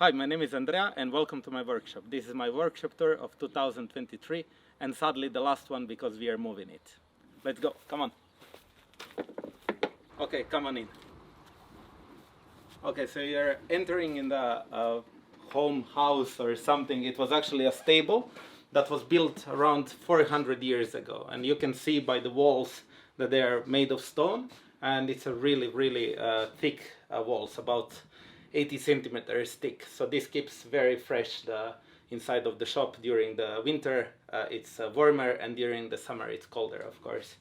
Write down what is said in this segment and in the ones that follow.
Hi, my name is Andrea and welcome to my workshop. This is my workshop tour of 2023 and sadly the last one because we are moving it. Let's go, come on. Okay, come on in. Okay, so you're entering in the home house or something. It was actually a stable that was built around 400 years ago, and you can see by the walls that they are made of stone, and it's a really thick walls, about 80 centimeters thick. So this keeps very fresh the inside of the shop. During the winter it's warmer, and during the summer it's colder, of course.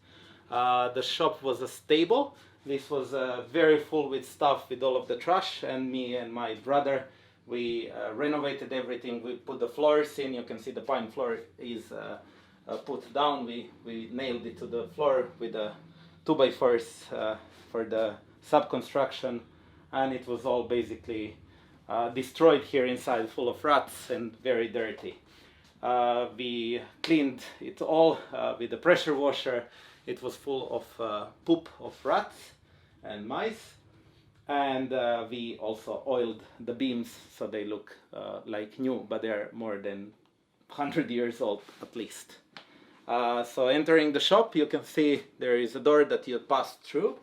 The shop was a stable. This was very full with stuff, with all of the trash, and me and my brother, we renovated everything. We put the floors in. You can see the pine floor is put down. We nailed it to the floor with the 2x4s for the sub-construction, and it was all basically destroyed here inside, full of rats and very dirty. We cleaned it all with a pressure washer. It was full of poop of rats and mice, and we also oiled the beams so they look like new, but they're more than 100 years old at least. So entering the shop, you can see there is a door that you pass through,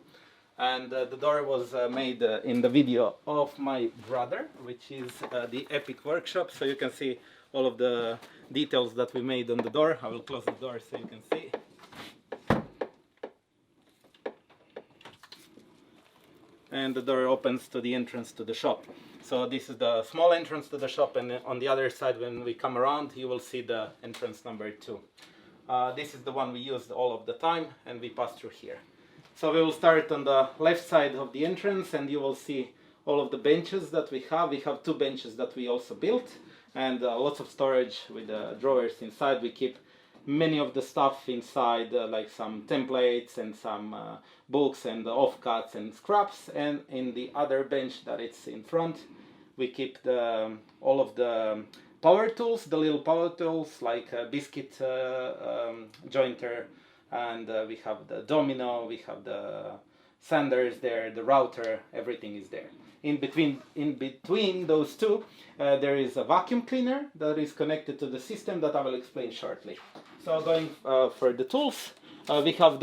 and the door was made in the video of my brother, which is the Epic Workshop. So you can see all of the details that we made on the door. I will close the door so you can see. And the door opens to the entrance to the shop. So this is the small entrance to the shop, and on the other side, when we come around, you will see the entrance number 2. This is the one we used all of the time, and we pass through here. So we will start on the left side of the entrance, and you will see all of the benches that we have. We have 2 benches that we also built, and lots of storage with drawers inside. We keep many of the stuff inside, like some templates and some books and offcuts and scraps. And in the other bench that it's in front, we keep all of the power tools, the little power tools like a biscuit jointer, and we have the domino, we have the sanders there, the router, everything is there. In between those two, there is a vacuum cleaner that is connected to the system that I will explain shortly. So going for the tools, we have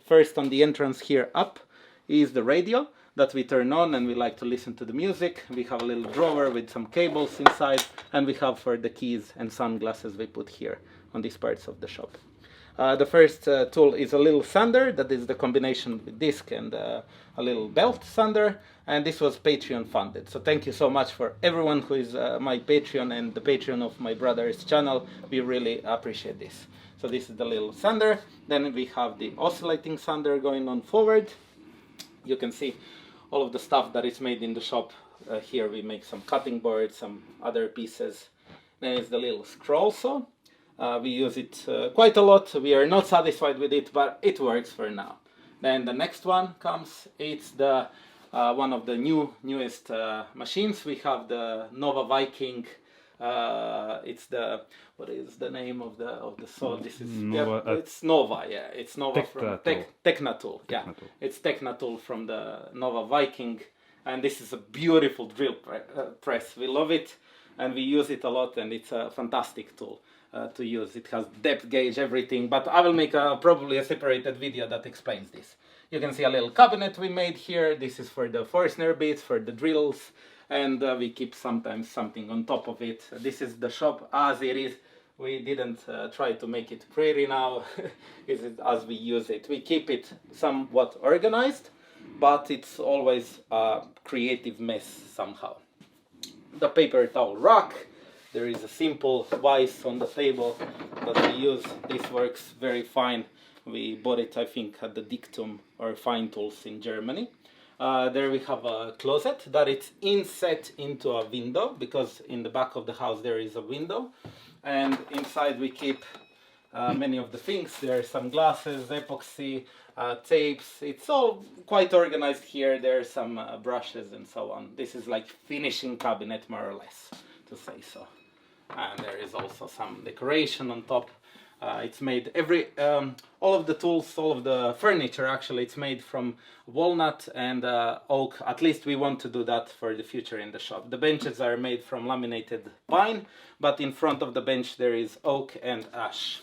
first on the entrance here up is the radio that we turn on, and we like to listen to the music. We have a little drawer with some cables inside, and we have for the keys and sunglasses we put here on these parts of the shop. The first tool is a little sander that is the combination with disc and a little belt sander, and this was Patreon funded. So thank you so much for everyone who is my Patreon and the Patreon of my brother's channel. We really appreciate this. So this is the little sander. Then we have the oscillating sander going on forward. You can see all of the stuff that is made in the shop. Here we make some cutting boards, some other pieces. Then is the little scroll saw. We use it quite a lot. We are not satisfied with it, but it works for now. Then the next one comes. It's the one of the newest machines. We have the Nova Viking. It's the, what is the name of the saw? This is Nova, it's Nova. Yeah, it's Nova from Technatool. Yeah, it's Technatool from the Nova Viking, and this is a beautiful drill press. We love it, and we use it a lot, and it's a fantastic tool to use. It has depth gauge, everything, but I will make probably a separated video that explains this. You can see a little cabinet we made here. This is for the Forstner bits, for the drills, and we keep sometimes something on top of it. This is the shop as it is. We didn't try to make it pretty now. Is it as we use it. We keep it somewhat organized, but it's always a creative mess somehow. The paper towel rack. There is a simple vise on the table that we use. This works very fine. We bought it, I think, at the Dictum or Fine Tools in Germany. There we have a closet that is inset into a window, because in the back of the house there is a window. And inside we keep many of the things. There are some glasses, epoxy, tapes. It's all quite organized here. There are some brushes and so on. This is like finishing cabinet, more or less, to say so. And there is also some decoration on top. It's made all of the tools, all of the furniture actually, it's made from walnut and oak. At least we want to do that for the future in the shop. The benches are made from laminated pine, but in front of the bench there is oak and ash.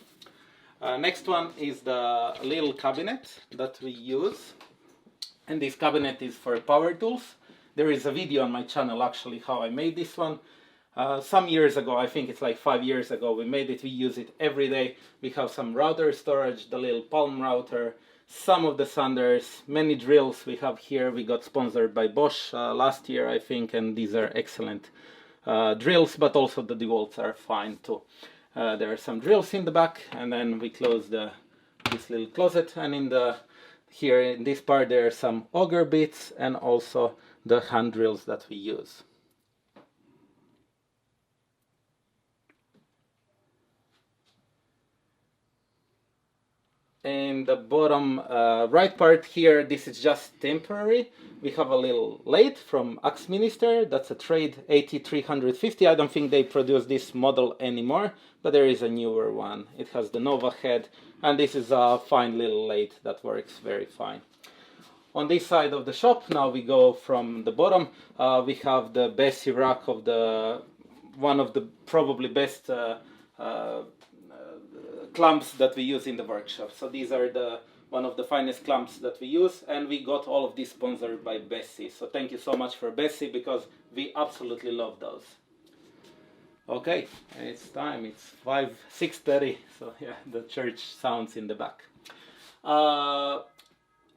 Next one is the little cabinet that we use, and this cabinet is for power tools. There is a video on my channel actually how I made this one. Some years ago, I think it's like 5 years ago, we made it. We use it every day. We have some router storage, the little palm router, some of the sanders, many drills we have here. We got sponsored by Bosch last year, I think, and these are excellent drills, but also the DeWalts are fine too. There are some drills in the back, and then we close this little closet, and here in this part there are some auger bits and also the hand drills that we use. In the bottom right part here, this is just temporary. We have a little lathe from Axminister. That's a trade 8350. I don't think they produce this model anymore, but there is a newer one. It has the Nova head, and this is a fine little lathe that works very fine. On this side of the shop, now we go from the bottom. We have the Bessie rack of one of the probably best clamps that we use in the workshop. So these are one of the finest clamps that we use, and we got all of this sponsored by Bessie. So thank you so much for Bessie, because we absolutely love those. Okay, it's time. It's 6:30. So yeah, the church sounds in the back.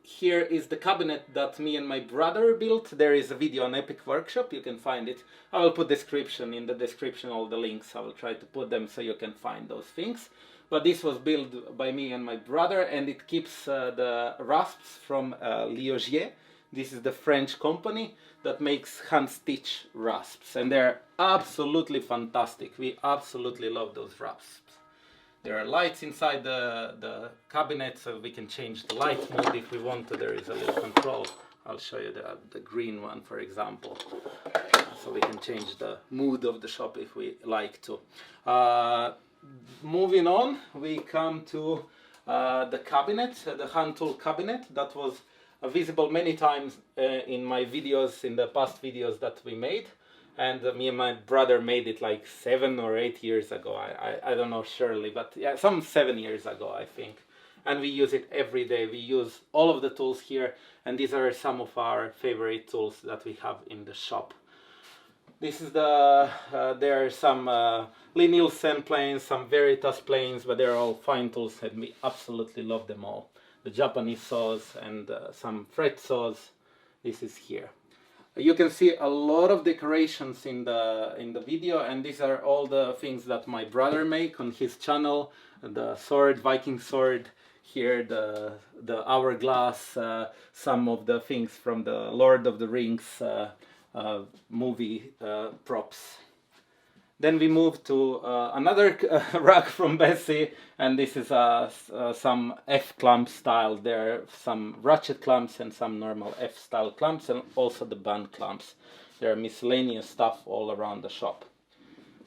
Here is the cabinet that me and my brother built. There is a video on Epic Workshop. You can find it. I will put in the description all the links. I will try to put them so you can find those things. But this was built by me and my brother, and it keeps the rasps from Liogier. This is the French company that makes hand-stitch rasps, and they're absolutely fantastic. We absolutely love those rasps. There are lights inside the cabinet, so we can change the light mode if we want to. There is a little control. I'll show you the green one, for example. So we can change the mood of the shop if we like to. Moving on, we come to the cabinet, the hand tool cabinet that was visible many times in my videos, in the past videos that we made. And me and my brother made it like 7 or 8 years ago. I don't know surely, but yeah, some 7 years ago, I think. And we use it every day. We use all of the tools here, and these are some of our favorite tools that we have in the shop. This is there are some Lie-Nielsen planes, some Veritas planes, but they're all fine tools, and we absolutely love them all. The Japanese saws and some fret saws. This is here. You can see a lot of decorations in the video, and these are all the things that my brother make on his channel. The sword, Viking sword, here the hourglass, some of the things from the Lord of the Rings movie props. Then we move to another rack from Bessie, and this is some F-clamp style. There are some ratchet clamps and some normal F-style clamps, and also the band clamps. There are miscellaneous stuff all around the shop.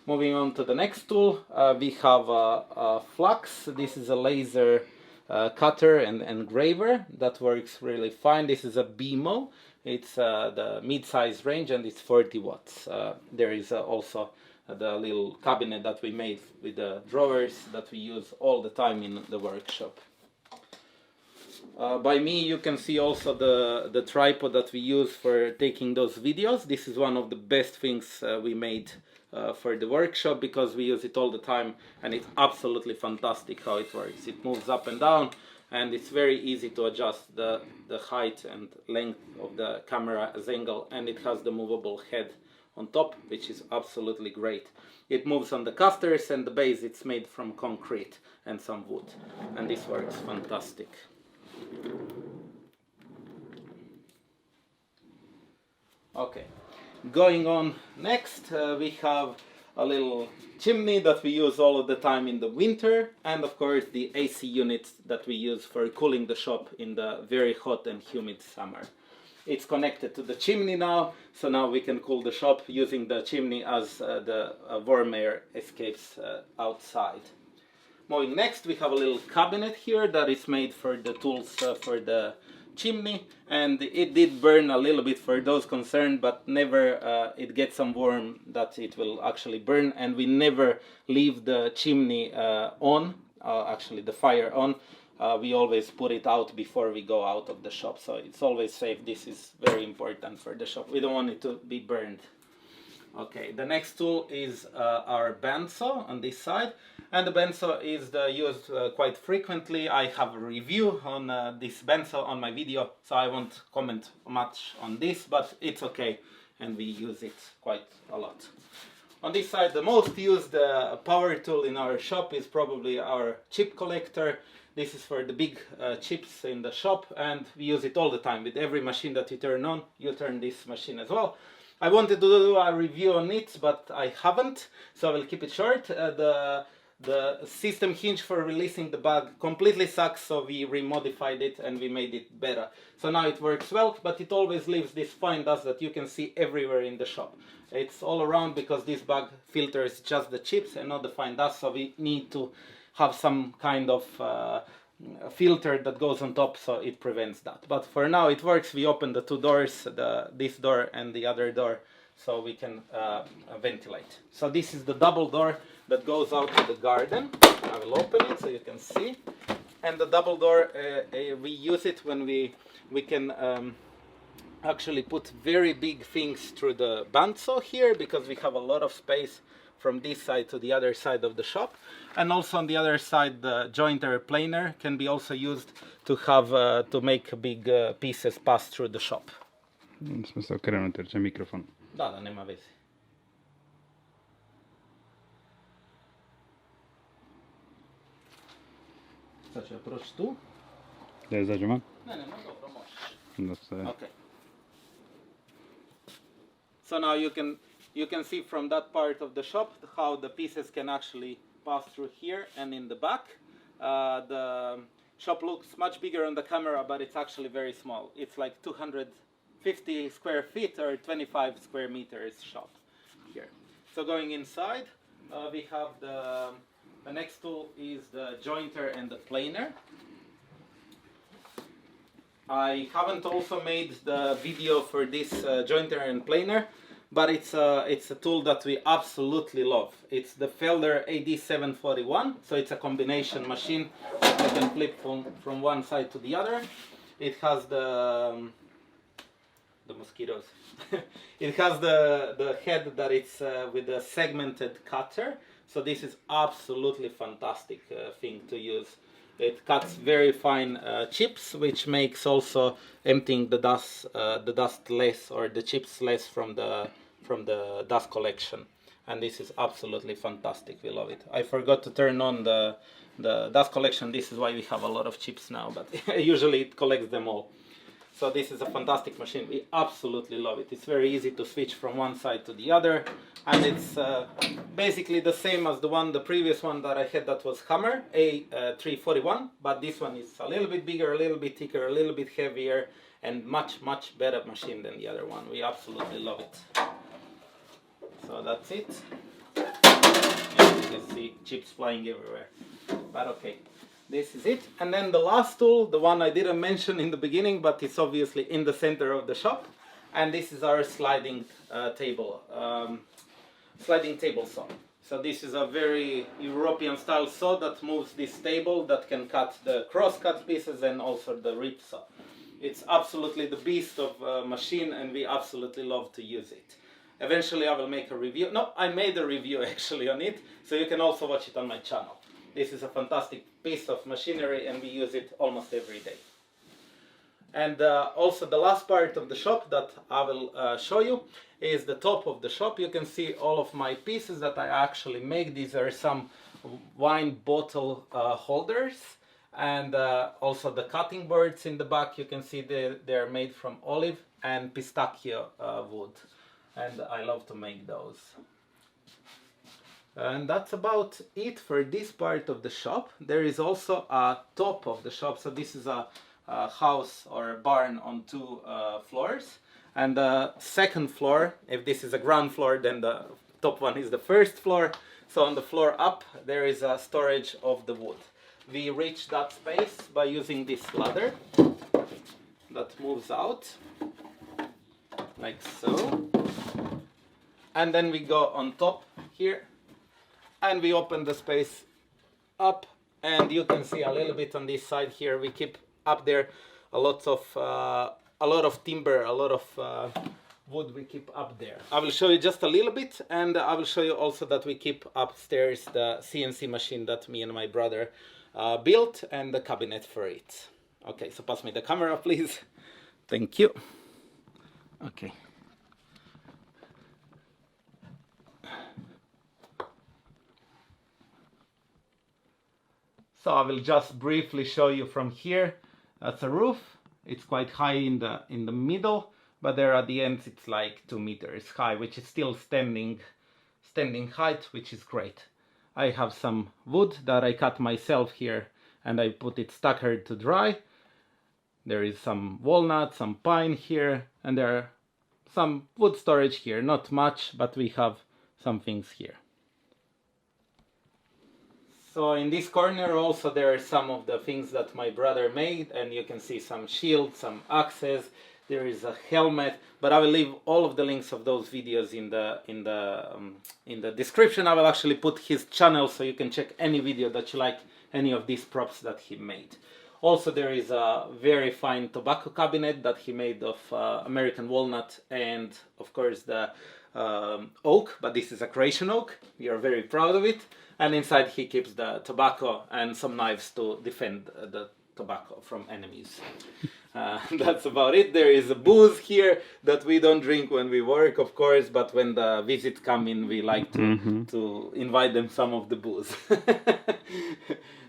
Moving on to the next tool, we have a flux. This is a laser cutter and engraver that works really fine. This is a BMO. It's the mid-size range, and it's 40 watts. There is also the little cabinet that we made with the drawers that we use all the time in the workshop. By me, you can see also the tripod that we use for taking those videos. This is one of the best things we made for the workshop, because we use it all the time, and it's absolutely fantastic how it works. It moves up and down, and it's very easy to adjust the height and length of the camera's angle, and it has the movable head on top, which is absolutely great. It moves on the casters, and the base it's made from concrete and some wood, and this works fantastic. Okay, going on next, we have a little chimney that we use all of the time in the winter, and of course the AC units that we use for cooling the shop in the very hot and humid summer. It's connected to the chimney now, so now we can cool the shop using the chimney as the warm air escapes outside. Moving next, we have a little cabinet here that is made for the tools for the chimney, and it did burn a little bit for those concerned, but never it gets some warm that it will actually burn, and we never leave the chimney on, actually the fire on. We always put it out before we go out of the shop, so it's always safe. This is very important for the shop. We don't want it to be burned. Okay, the next tool is our bandsaw on this side, and the bandsaw is used quite frequently. I have a review on this bandsaw on my video, so I won't comment much on this, but it's okay, and we use it quite a lot. On this side, the most used power tool in our shop is probably our chip collector. This is for the big chips in the shop, and we use it all the time. With every machine that you turn on, you turn this machine as well. I wanted to do a review on it, but I haven't, so I will keep it short. The system hinge for releasing the bag completely sucks, so we remodified it and we made it better. So now it works well, but it always leaves this fine dust that you can see everywhere in the shop. It's all around because this bag filters just the chips and not the fine dust, so we need to have some kind of filter that goes on top, so it prevents that. But for now it works. We open the two doors, this door and the other door, so we can ventilate. So this is the double door that goes out to the garden. I will open it so you can see. And the double door, we use it when we can actually put very big things through the bandsaw here, because we have a lot of space from this side to the other side of the shop. And also on the other side, the jointer planer can be also used to have to make big pieces pass through the shop. Smo se okrenuli jer će mikrofon. Da, nema veze. Sad ću ja proći tu. Da izađemo? Ne, dobro, možeš. Da se... Okay. So now you can see from that part of the shop how the pieces can actually pass through here and in the back. The shop looks much bigger on the camera, but it's actually very small. It's like 250 square feet or 25 square meters shop here. So going inside, we have the next tool is the jointer and the planer. I haven't also made the video for this jointer and planer, but it's a tool that we absolutely love. It's the Felder AD741, so it's a combination machine that you can flip from one side to the other. It has the mosquitoes. It has the head that it's with a segmented cutter, so this is absolutely fantastic thing to use. It cuts very fine chips, which makes also emptying the dust less, or the chips less from the dust collection. And this is absolutely fantastic. We love it. I forgot to turn on the dust collection. This is why we have a lot of chips now, but usually it collects them all. So this is a fantastic machine. We absolutely love it. It's very easy to switch from one side to the other, and it's basically the same as the previous one that I had, that was Hammer A341, but this one is a little bit bigger, a little bit thicker, a little bit heavier, and much better machine than the other one. We absolutely love it. So that's it. And you can see chips flying everywhere, but okay. This is it. And then the last tool, the one I didn't mention in the beginning, but it's obviously in the center of the shop, and this is our sliding table saw. So this is a very European style saw that moves this table, that can cut the cross-cut pieces and also the rip saw. It's absolutely the beast of a machine, and we absolutely love to use it. Eventually I will make a review. No, I made a review actually on it, so you can also watch it on my channel. This is a fantastic piece of machinery, and we use it almost every day. And also the last part of the shop that I will show you is the top of the shop. You can see all of my pieces that I actually make. These are some wine bottle holders, and also the cutting boards in the back. You can see they're made from olive and pistachio wood, and I love to make those. And that's about it for this part of the shop. There is also a top of the shop, so this is a house or a barn on two floors. And the second floor, if this is a ground floor, then the top one is the first floor. So on the floor up, there is a storage of the wood. We reach that space by using this ladder that moves out, like so. And then we go on top here, and we open the space up, and you can see a little bit on this side here. We keep up there a lot of timber, a lot of wood we keep up there. I will show you just a little bit, and I will show you also that we keep upstairs the CNC machine that me and my brother built, and the cabinet for it. Okay, so pass me the camera, please. Thank you. Okay. So I will just briefly show you from here. That's a roof. It's quite high in the middle, but there at the end it's like 2 meters high, which is still standing height, which is great. I have some wood that I cut myself here, and I put it staggered to dry. There is some walnut, some pine here, and there are some wood storage here. Not much, but we have some things here. So in this corner also there are some of the things that my brother made, and you can see some shields, some axes. There is a helmet, but I will leave all of the links of those videos in the description. I will actually put his channel so you can check any video that you like, any of these props that he made. Also there is a very fine tobacco cabinet that he made of American walnut and of course the oak, but this is a Croatian oak. We are very proud of it. And inside he keeps the tobacco and some knives to defend the tobacco from enemies. That's about it. There is a booze here that we don't drink when we work, of course, but when the visits come in, we like to invite them some of the booze.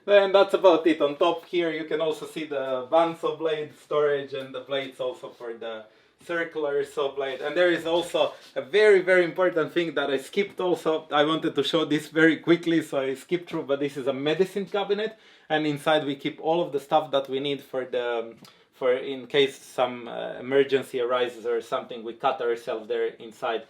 And that's about it. On top here, you can also see the bandsaw blade storage and the blades also for the circular saw blade. And there is also a very, very important thing that I skipped also. I wanted to show this very quickly, so I skipped through, but this is a medicine cabinet. And inside we keep all of the stuff that we need for in case some emergency arises or something, we cut ourselves there inside.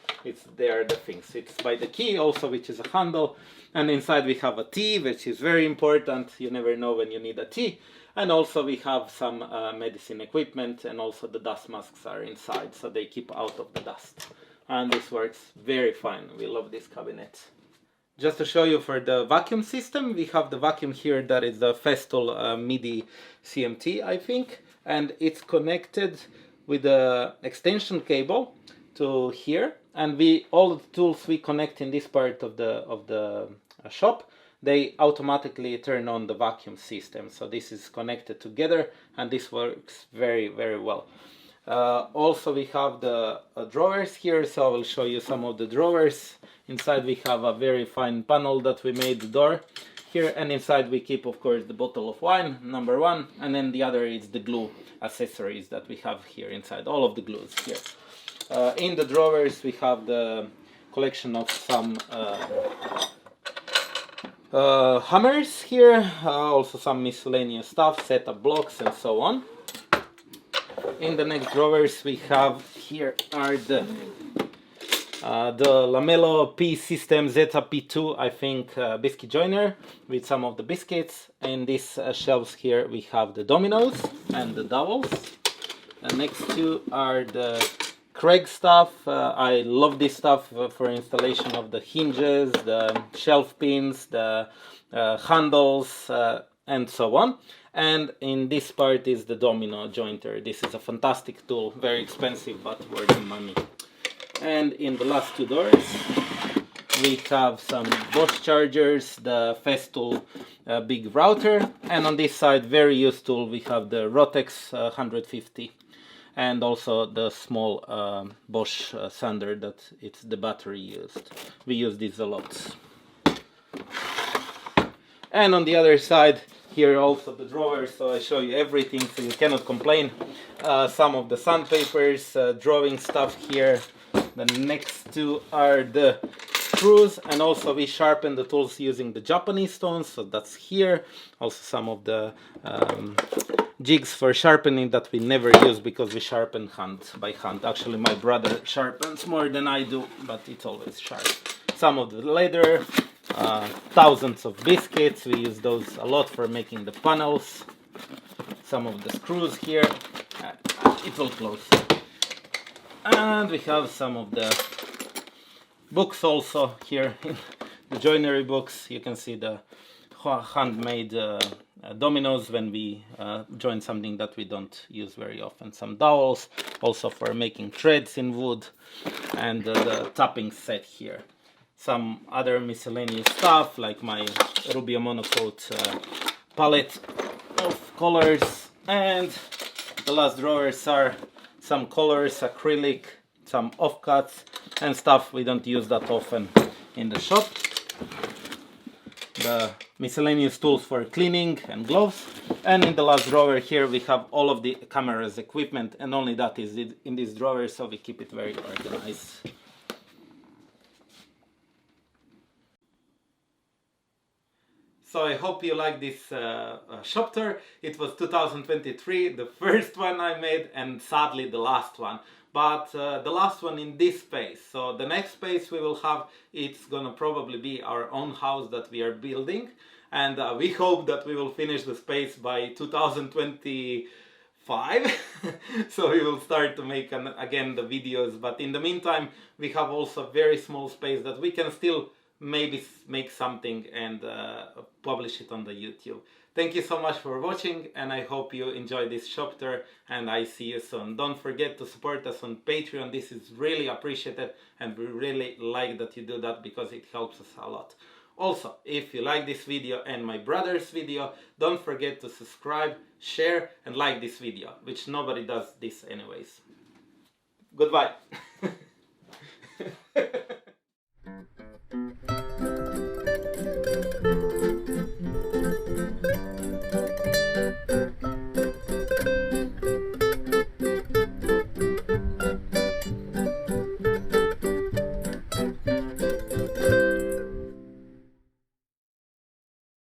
There are the things. It's by the key also, which is a handle. And inside we have a tea, which is very important. You never know when you need a tea. And also we have some medicine equipment, and also the dust masks are inside, so they keep out of the dust. And this works very fine. We love this cabinet. Just to show you for the vacuum system, we have the vacuum here that is the Festool MIDI CMT, I think. And it's connected with the extension cable to here. And all the tools we connect in this part of the shop, they automatically turn on the vacuum system. So this is connected together, and this works very, very well. Also we have the drawers here, so I will show you some of the drawers. Inside we have a very fine panel that we made the door here, and inside we keep of course the bottle of wine, number 1, and then the other is the glue accessories that we have here inside, all of the glues here. In the drawers we have the collection of some hammers here, also some miscellaneous stuff, setup blocks and so on. In the next drawers we have here are the Lamello P System Zeta P2, I think, biscuit joiner with some of the biscuits. In these shelves here we have the dominoes and the dowels. The next two are the Craig stuff. I love this stuff for installation of the hinges, the shelf pins, the handles, and so on. And in this part is the domino jointer. This is a fantastic tool, very expensive but worth the money. And in the last two doors we have some Bosch chargers, the Festool big router, and on this side, very useful, we have the Rotex 150 and also the small Bosch sander that it's the battery used. We use this a lot. And on the other side here also the drawers, so I show you everything so you cannot complain. Some of the sandpapers, drawing stuff here. The next two are the screws, and also we sharpen the tools using the Japanese stones, so that's here. Also some of the jigs for sharpening that we never use because we sharpen by hand. Actually my brother sharpens more than I do, but it's always sharp. some of the leather, thousands of biscuits. We use those a lot for making the panels. Some of the screws here. It will close. And we have some of the books also here, the joinery books. You can see the handmade dominoes when we join something that we don't use very often. Some dowels also for making threads in wood, and the tapping set here. Some other miscellaneous stuff like my Rubio monocoat palette of colors, and the last drawers are some colors, acrylic, some offcuts and stuff we don't use that often in the shop. The miscellaneous tools for cleaning and gloves, and in the last drawer here we have all of the camera's equipment, and only that is in this drawer, so we keep it very organized. So I hope you like this shop tour. It was 2023, the first one I made, and sadly the last one. But the last one in this space. So the next space we will have, it's gonna probably be our own house that we are building, and we hope that we will finish the space by 2025. So we will start to make again the videos, but in the meantime we have also a very small space that we can still maybe make something and publish it on the YouTube. Thank you so much for watching, and I hope you enjoy this shop tour, and I see you soon. Don't forget to support us on Patreon. This is really appreciated, and we really like that you do that because it helps us a lot. Also, if you like this video and my brother's video, don't forget to subscribe, share and like this video, which nobody does this anyways. Goodbye.